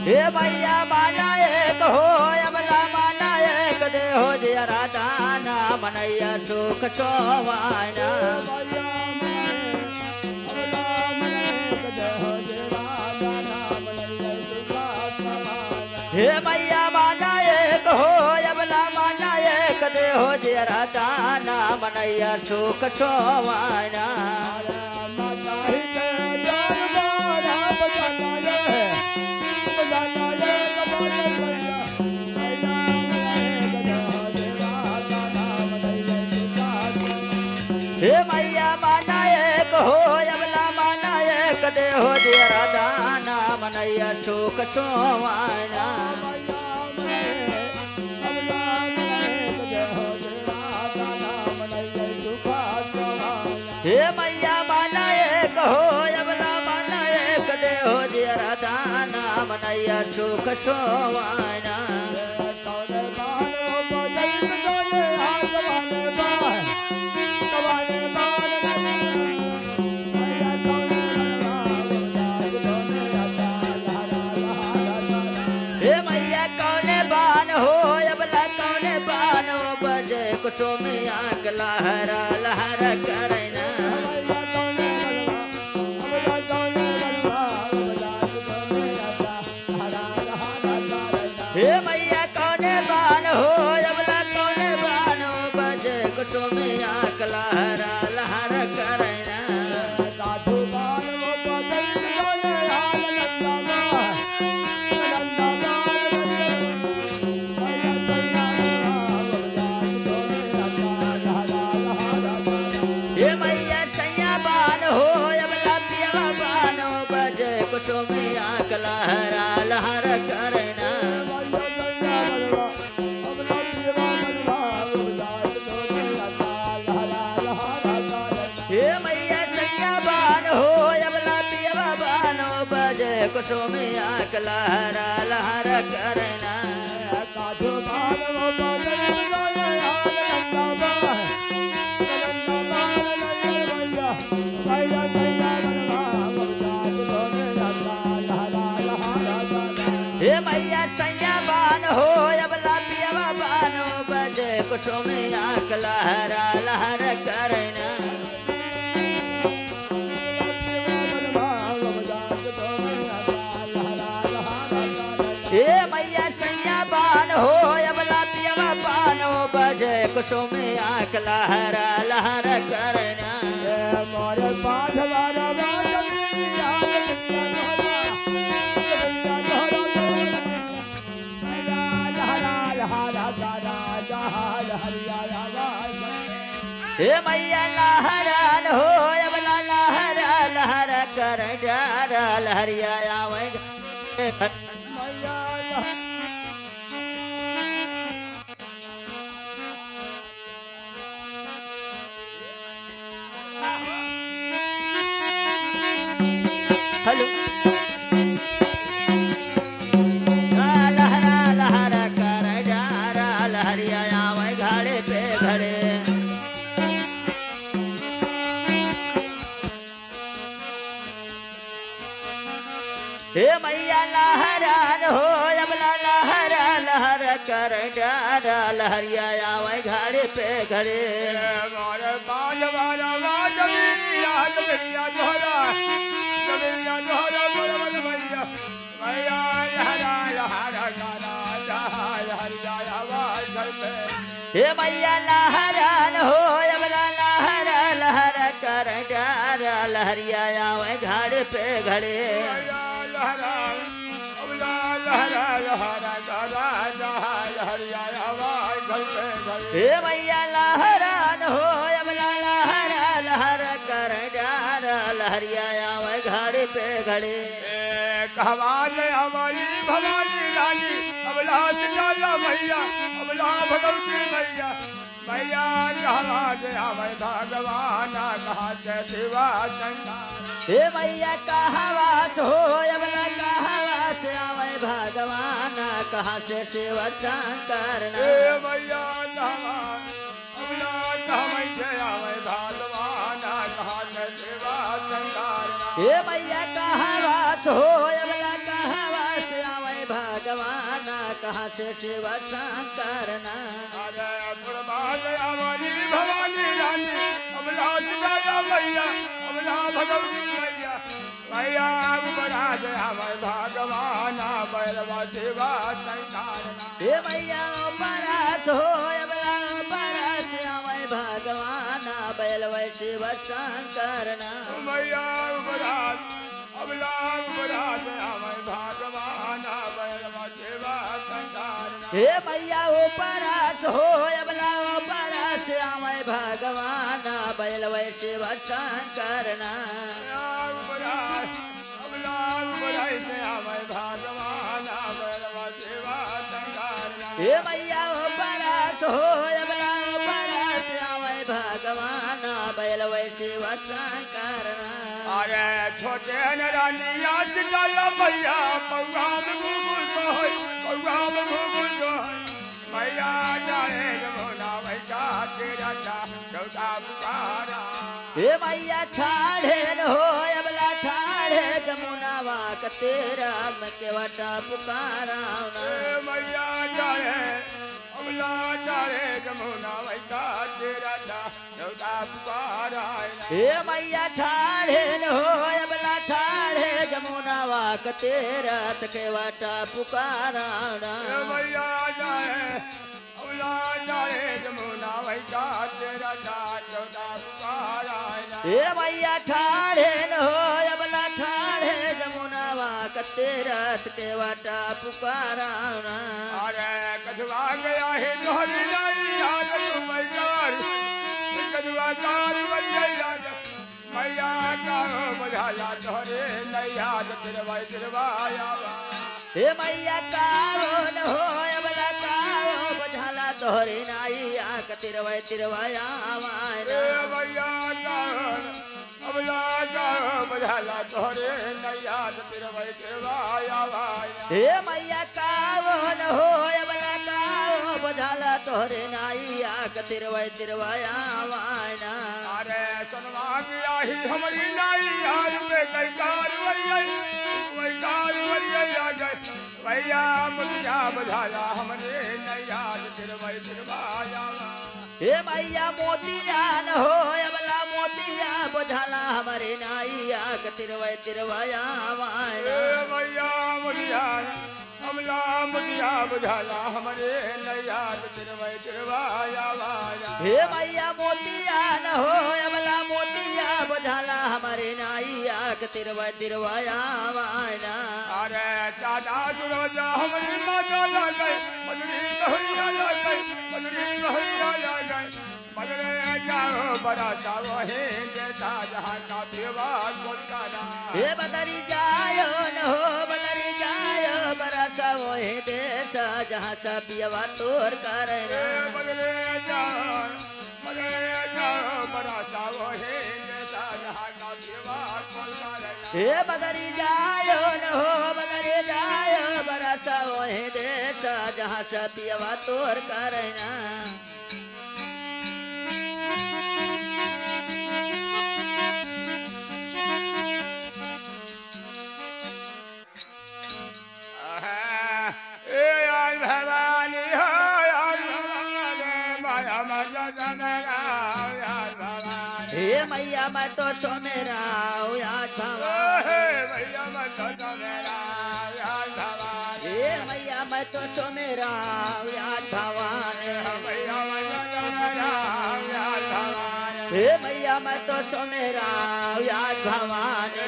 हे मैया माना एक हो अबला माना एक दे हो जरा दाना मनैया सुख सोवाना हे मैया माना एक हो अबला माना एक दे हो जरा दाना मनैया सुख सोवाना हे मैया माना एक हो अबला माना एक दे हो जरा दाना मनैया सुख सोवाना हे मैया माना एक हो अबला माना एक दे हो जरा दाना मनैया सुख सोवाना कुसुमिया लहरा लहरा करना हे मैया कौने बान हो अबला कौने बान हो बजे कुसुमिया लहरा लहरा करना कुसुमिया लहरा लहरा करना हे मैया सैया बान हो अबला पियवा बानो बजे कुसुमिया लहरा लहरा करना हे मैया सैया बान हो अबला पियवा बानो बजे कुसुमिया लहरा लहरा करना हे मैया सैया बान हो अबला पियवा बानो बजे कुसुमिया लहरा लहरा करना मोरे पाठवारा हे मैया लहरान हो अबला लहरा लहरा कर डारा लहरिया हेलो लहरा लहरा कर डारा लहरिया घाड़े पे घड़े हे मैया लहरान हो अबला लहरा लहरा कर डारा लहरिया आवे घाड़े पे घड़े मोरे बाल वाला मैया जोहरा मैया मैया लहरा लहरा हे मैया लहरान हो अबला लहरा लहरा कर डारा लहरिया आवे घाड़े पे घड़े हे मैया लहरान हो अबला लहरा लहरा कर डारा लहरिया आवे घाड़े पे घड़े कहवाले हमारी भवानी रानी अबला सिंगाला मैया अबला भगवती मैया मैया कहवाले हमारे भगवान कहा से शिवा शंकर हे मैया कहवास हो अबला कहवास आवे भगवान कहा से शिव शंकर हे मैया अबला हे मैया कहाँ वास हो अबला कहाँ वास आवे भगवान कहाँ से शिव शंकर ना अरे प्रभात आवानी भवानी रानी अबला जगाया मैया अबला भगवती मैया मैया उपराज आवे भगवान बैरवा शिवा शंकर हे मैया परास हो अबला परास आवे भगवान बैलवा शिव शंकर ना मैया उपराज अबला उपराज आवे भगवान बैरवा शिवा शंकर हे मैया परास हो अबला परास आवे भगवान बैलवा शिव शंकर ना हे मैया परास हो अबला परास आवे भगवान बैलवा शिव शंकर ना अरे छोटे रानिया चिल्लाया मैया पौवा में घुघुल सोहई पौवा में घुघुल सोहई मैया जाए जमुना मैया तेरा चौथा पुकारा हे मैया ठाढ़े न हो अबला ठाढ़े जमुनावा का तेरा मैं केवटा पुकारा ना मैया जाए अबला जाए जमुना मैया तेरा चौथा पुकारा हे मैया ठाढ़े न हो अबला ठाढ़े जमुनावा का तेरा केवटा पुकारा ना मैया जाए अबला जाए जमुना मैया तेरा चौथा पुकारा हे मैया ठाढ़े न हो अबला ठाढ़े जमुनावा का तेरा केवटा पुकारा ना अरे कछवा गया है तोहरी नैया कछवा कार मैया मैया का बुझाया तोहरे नैया तिरवाया हे मैया कावो न हो अबला कावो बुझाला तोहरे नाइया का तिरवाया वायना मैया का अबला का बुझाला तोहरे नैया तिरवाया हे मैया कावो न हो अबला कावो बुझाला तोहरे नाइया का तिरवाया वायना अरे सुनवा गया ही हमारी नैया में कई कारवैया भैया मुझा बुझाया हमरे नैया तिरवाया हे मैया मोतिया न हो अबला मोतिया बुझाला हमारे नाइया का तिरवाया वायना भैया मुझिया अमला मुझिया बुझाला हमरे नैया तिरवाया हे मैया मोतिया न हो अबला मोतिया बुझाला हमारे नाइया का तिरवाया वायना अरे चाचा सूरज हमारी माता ला गई मदरी लहरिया ला गई मदरी लहरिया ला गई मदरे जाओ बड़ा चावो है जैसा जहाँ का देवा कोलकाता हे बदरी जायो न हो बदरी जायो बड़ा सा वो है देश जहाँ सा पियवा तोर करना मदरे जाओ बड़ा चावो है जैसा जहाँ का देवा कोलकाता हे बदरी जायो न हो बदरी जायो बड़ा सा वो है देश जहाँ सा पियवा तोर करना भवानी हो माया हे मैया मैं तो सो मेरा याद भवा भैया मैं तो मेरा हे मैया मैं तो सो मेरा याद भवानी भैया हे मैया मैं तो सो मेरा याद भवानी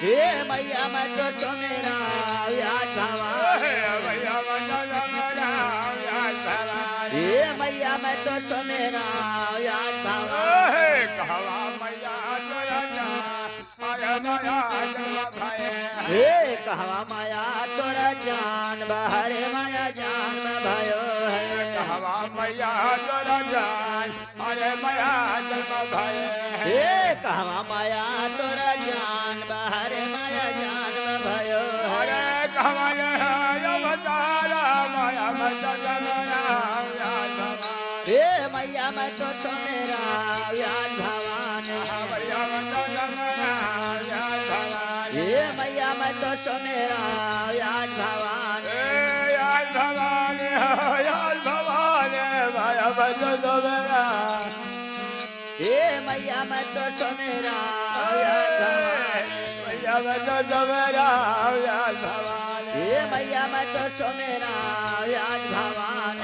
हे मैया मैं तो सो मेरा याद भवानी हे मैया मैं तो सो मेरा याद भवानी हे कहवा माया तोरा जान बहरे माया जान भयो है कहवा मैया तोरा जान अरे मैया जन्म भय हे कहवा माया तोरा जान बहरे माया जान भयो है अरे कहवा अवतारा माया मत जमना हे मैं तो सुमेरा व्यास भवान ये मैया मैं तो सुमेरा व्यास भवान ये मैया मैं तो सुमेरा व्यास भवान ये मैया मैं तो सुमेरा व्यास भवान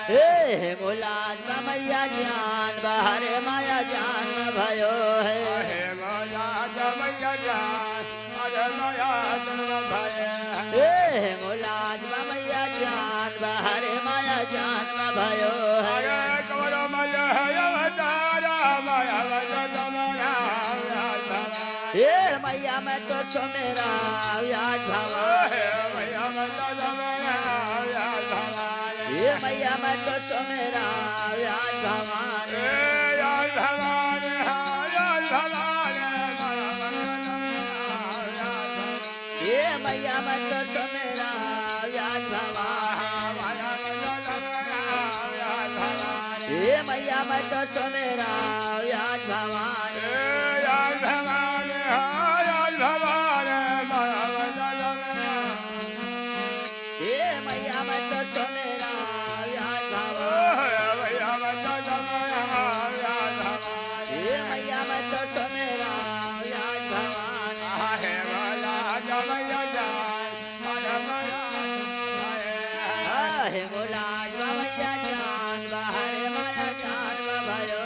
हे मुलाज मैया जान बाहरे माया जान भयो है हे मुलाज मैया जान बाहरे माया जान भयो है ये मैया मैं तो सुमेरा व्यास भवान ये मैया मैं तो सुमेरा व्यास भवान ये मैया मैं तो सुमेरा व्यास भवान ये मैया मैं तो सुमेरा व्यास भवान ये मैया मैं तो सुमेरा व्यास भवान ये मैया मैं तो सुमेरा व्यास भवान हे मुलाज मैया जान बाहर माया जान भयो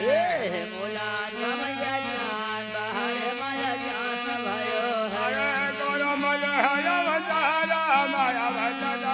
है हे मुलाज मैया जान बाहर माया जान भयो है